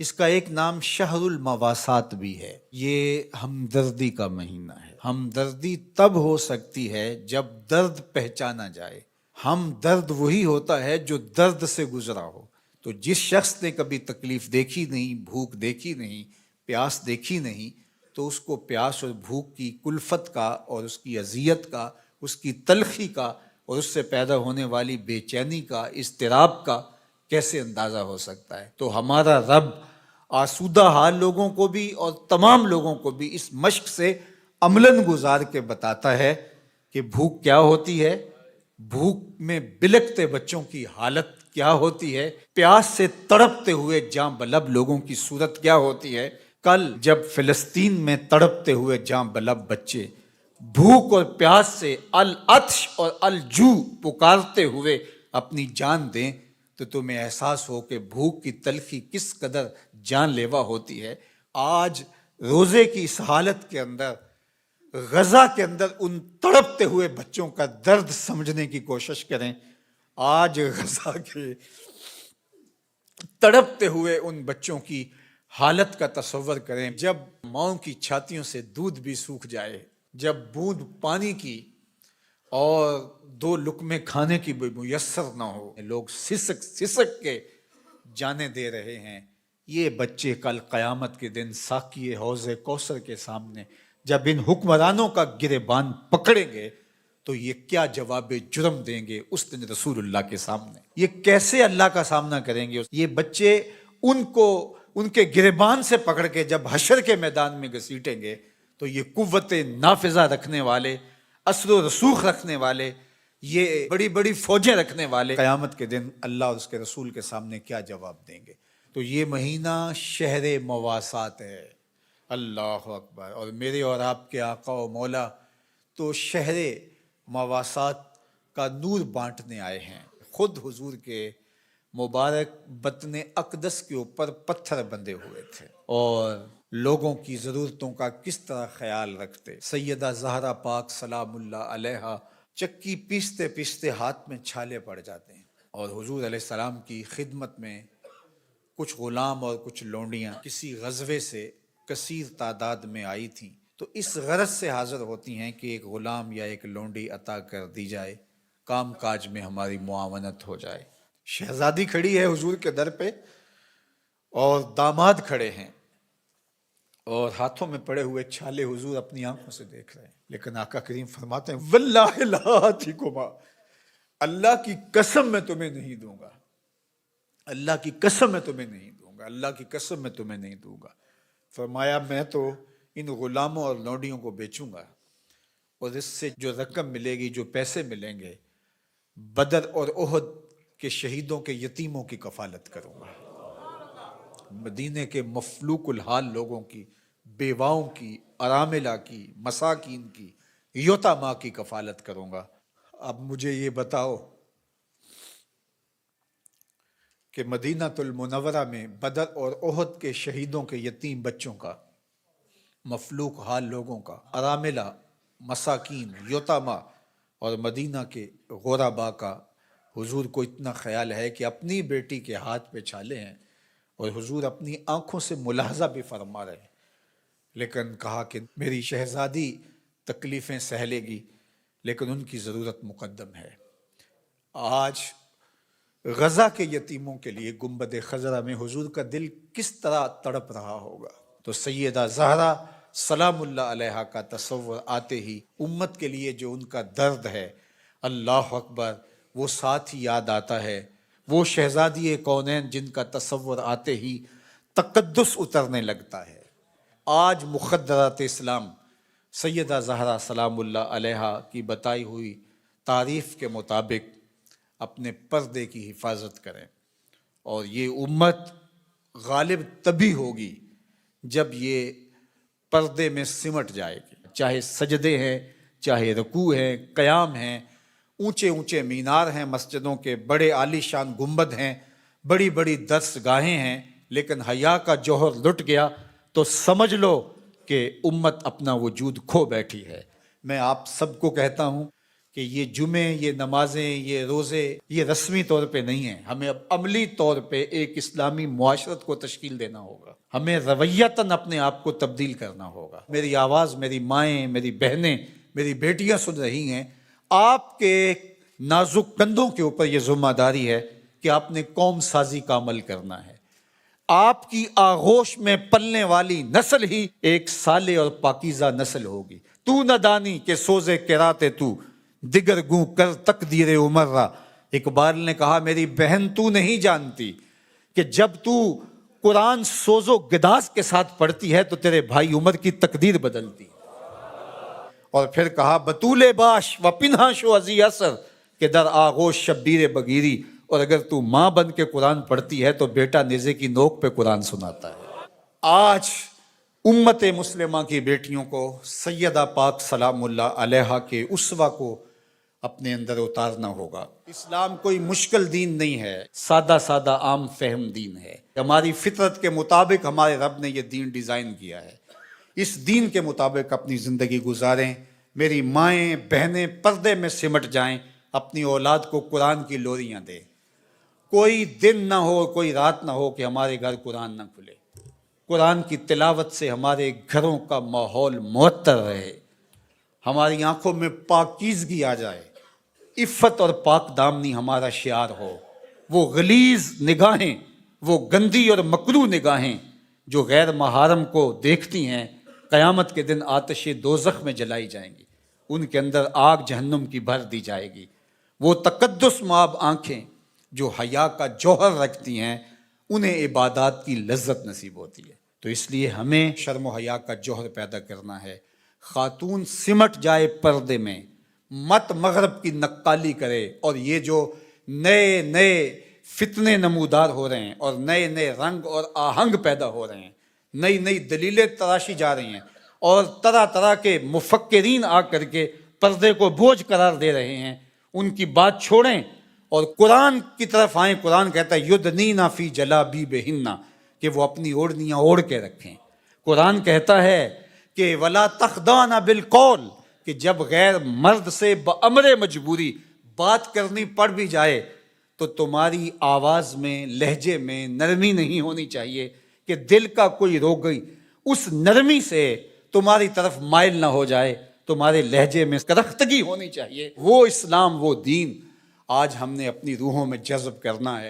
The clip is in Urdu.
اس کا ایک نام شہر المواسات بھی ہے۔ یہ ہمدردی کا مہینہ ہے۔ ہمدردی تب ہو سکتی ہے جب درد پہچانا جائے۔ ہم درد وہی ہوتا ہے جو درد سے گزرا ہو۔ تو جس شخص نے کبھی تکلیف دیکھی نہیں، بھوک دیکھی نہیں، پیاس دیکھی نہیں، تو اس کو پیاس اور بھوک کی کلفت کا اور اس کی اذیت کا، اس کی تلخی کا اور اس سے پیدا ہونے والی بے چینی کا، اضطراب کا کیسے اندازہ ہو سکتا ہے۔ تو ہمارا رب آسودہ حال لوگوں کو بھی اور تمام لوگوں کو بھی اس مشق سے عملاً گزار کے بتاتا ہے کہ بھوک کیا ہوتی ہے، بھوک میں بلکتے بچوں کی حالت کیا ہوتی ہے، پیاس سے تڑپتے ہوئے جاں بلب لوگوں کی صورت کیا ہوتی ہے۔ کل جب فلسطین میں تڑپتے ہوئے جاں بلب بچے بھوک اور پیاس سے العطش اور الجوع پکارتے ہوئے اپنی جان دیں تو تمہیں احساس ہو کہ بھوک کی تلخی کس قدر جان لیوا ہوتی ہے۔ آج روزے کی اس حالت کے اندر، غزہ کے اندر ان تڑپتے ہوئے بچوں کا درد سمجھنے کی کوشش کریں۔ آج غزہ کے تڑپتے ہوئے ان بچوں کی حالت کا تصور کریں، جب ماؤں کی چھاتیوں سے دودھ بھی سوکھ جائے، جب بوند پانی کی اور دو لقمے کھانے کی بھی میسر نہ ہو، لوگ سسک سسک کے جانے دے رہے ہیں۔ یہ بچے کل قیامت کے دن ساقی حوض کوثر کے سامنے جب ان حکمرانوں کا گریبان پکڑیں گے تو یہ کیا جواب جرم دیں گے اس دن رسول اللہ کے سامنے؟ یہ کیسے اللہ کا سامنا کریں گے؟ یہ بچے ان کو ان کے گریبان سے پکڑ کے جب حشر کے میدان میں گھسیٹیں گے تو یہ قوت نافذہ رکھنے والے، اثر و رسوخ رکھنے والے، یہ بڑی بڑی فوجیں رکھنے والے قیامت کے دن اللہ اور اس کے رسول کے سامنے کیا جواب دیں گے؟ تو یہ مہینہ شہر مواسات ہے۔ اللہ اکبر۔ اور میرے اور آپ کے آقا و مولا تو شہر مواسات کا نور بانٹنے آئے ہیں۔ خود حضور کے مبارک بطن اقدس کے اوپر پتھر بندھے ہوئے تھے اور لوگوں کی ضرورتوں کا کس طرح خیال رکھتے۔ سیدہ زہرا پاک سلام اللہ علیہا چکی پیستے پیستے ہاتھ میں چھالے پڑ جاتے ہیں، اور حضور علیہ السلام کی خدمت میں کچھ غلام اور کچھ لونڈیاں کسی غزوے سے کثیر تعداد میں آئی تھیں، تو اس غرض سے حاضر ہوتی ہیں کہ ایک غلام یا ایک لونڈی عطا کر دی جائے، کام کاج میں ہماری معاونت ہو جائے۔ شہزادی کھڑی ہے حضور کے در پہ اور داماد کھڑے ہیں، اور ہاتھوں میں پڑے ہوئے چھالے حضور اپنی آنکھوں سے دیکھ رہے ہیں، لیکن آقا کریم فرماتے ہیں واللہ لا آتیکما، اللہ کی قسم میں تمہیں نہیں دوں گا، اللہ کی قسم میں تمہیں نہیں دوں گا، اللہ کی قسم میں تمہیں نہیں دوں گا۔ فرمایا میں تو ان غلاموں اور لونڈیوں کو بیچوں گا، اور اس سے جو رقم ملے گی، جو پیسے ملیں گے، بدر اور احد کے شہیدوں کے یتیموں کی کفالت کروں گا، مدینے کے مفلوق الحال لوگوں کی، بیواؤں کی، اراملہ کی، مساکین کی، یتاماں کی کفالت کروں گا۔ اب مجھے یہ بتاؤ کہ مدینہ المنورہ میں بدر اور احد کے شہیدوں کے یتیم بچوں کا، مفلوق حال لوگوں کا، اراملہ، مساکین، یتاماں اور مدینہ کے غرباء کا حضور کو اتنا خیال ہے کہ اپنی بیٹی کے ہاتھ پہ چھالے ہیں، اور حضور اپنی آنکھوں سے ملاحظہ بھی فرما رہے ہیں، لیکن کہا کہ میری شہزادی تکلیفیں سہ لے گی لیکن ان کی ضرورت مقدم ہے۔ آج غزہ کے یتیموں کے لیے گنبد خضرا میں حضور کا دل کس طرح تڑپ رہا ہوگا۔ تو سیدہ زہرا سلام اللہ علیہا کا تصور آتے ہی امت کے لیے جو ان کا درد ہے، اللہ اکبر، وہ ساتھ ہی یاد آتا ہے۔ وہ شہزادی کونین جن کا تصور آتے ہی تقدس اترنے لگتا ہے۔ آج مخدرات اسلام سیدہ زہرا سلام اللہ علیہا کی بتائی ہوئی تعریف کے مطابق اپنے پردے کی حفاظت کریں، اور یہ امت غالب تبھی ہوگی جب یہ پردے میں سمٹ جائے گی، چاہے سجدے ہیں، چاہے رکوع ہیں، قیام ہیں، اونچے اونچے مینار ہیں مسجدوں کے، بڑے عالی شان گنبد ہیں، بڑی بڑی درس گاہیں ہیں، لیکن حیا کا جوہر لٹ گیا تو سمجھ لو کہ امت اپنا وجود کھو بیٹھی ہے۔ میں آپ سب کو کہتا ہوں کہ یہ جمعے، یہ نمازیں، یہ روزے، یہ رسمی طور پہ نہیں ہیں. ہمیں اب عملی طور پہ ایک اسلامی معاشرت کو تشکیل دینا ہوگا. ہمیں رویتاً اپنے آپ کو تبدیل کرنا ہوگا. میری آواز میری مائیں، میری بہنیں، میری بیٹیاں سن رہی ہیں. آپ کے نازک کندھوں کے اوپر یہ ذمہ داری ہے کہ آپ نے قوم سازی کا عمل کرنا ہے. آپ کی آغوش میں پلنے والی نسل ہی ایک صالح اور پاکیزہ نسل ہوگی. تو نہ دانی کہ سوزے کراتے تو دیگر گوں کر تقدیر عمر را. اقبال نے کہا میری بہن تو نہیں جانتی کہ جب تو قرآن سوز و گداز کے ساتھ پڑھتی ہے تو تیرے بھائی عمر کی تقدیر بدلتی. اور پھر کہا بطول باش و پنہا شو ازی اثر کہ در آغوش شبیر بگیری. اور اگر تو ماں بن کے قرآن پڑھتی ہے تو بیٹا نیزے کی نوک پہ قرآن سناتا ہے. آج امت مسلمہ کی بیٹیوں کو سیدہ پاک سلام اللہ علیہا کے اسوہ کو اپنے اندر اتارنا ہوگا. اسلام کوئی مشکل دین نہیں ہے، سادہ سادہ عام فہم دین ہے. ہماری فطرت کے مطابق ہمارے رب نے یہ دین ڈیزائن کیا ہے. اس دین کے مطابق اپنی زندگی گزاریں. میری مائیں بہنیں پردے میں سمٹ جائیں، اپنی اولاد کو قرآن کی لوریاں دیں. کوئی دن نہ ہو، کوئی رات نہ ہو کہ ہمارے گھر قرآن نہ کھلے. قرآن کی تلاوت سے ہمارے گھروں کا ماحول معطر رہے، ہماری آنکھوں میں پاکیزگی آ جائے، عفت اور پاک دامنی ہمارا شعار ہو. وہ غلیظ نگاہیں، وہ گندی اور مکروہ نگاہیں جو غیر محارم کو دیکھتی ہیں قیامت کے دن آتش دوزخ میں جلائی جائیں گی. ان کے اندر آگ جہنم کی بھر دی جائے گی. وہ تقدس مآب آنکھیں جو حیا کا جوہر رکھتی ہیں انہیں عبادات کی لذت نصیب ہوتی ہے. تو اس لیے ہمیں شرم و حیا کا جوہر پیدا کرنا ہے. خاتون سمٹ جائے پردے میں، مت مغرب کی نقالی کرے. اور یہ جو نئے نئے فتنے نمودار ہو رہے ہیں اور نئے نئے رنگ اور آہنگ پیدا ہو رہے ہیں، نئی نئی دلیلیں تراشی جا رہی ہیں اور طرح طرح کے مفکرین آ کر کے پردے کو بوجھ قرار دے رہے ہیں، ان کی بات چھوڑیں اور قرآن کی طرف آئیں. قرآن کہتا ہے یدنینا فی جلابیبہن کہ وہ اپنی اوڑھنیاں اوڑھ کے رکھیں. قرآن کہتا ہے کہ ولا تخضعن بالقول کہ جب غیر مرد سے بامر مجبوری بات کرنی پڑ بھی جائے تو تمہاری آواز میں، لہجے میں نرمی نہیں ہونی چاہیے کہ دل کا کوئی روگئی اس نرمی سے تمہاری طرف مائل نہ ہو جائے. تمہارے لہجے میں کرختگی ہونی چاہیے. وہ اسلام، وہ دین آج ہم نے اپنی روحوں میں جذب کرنا ہے.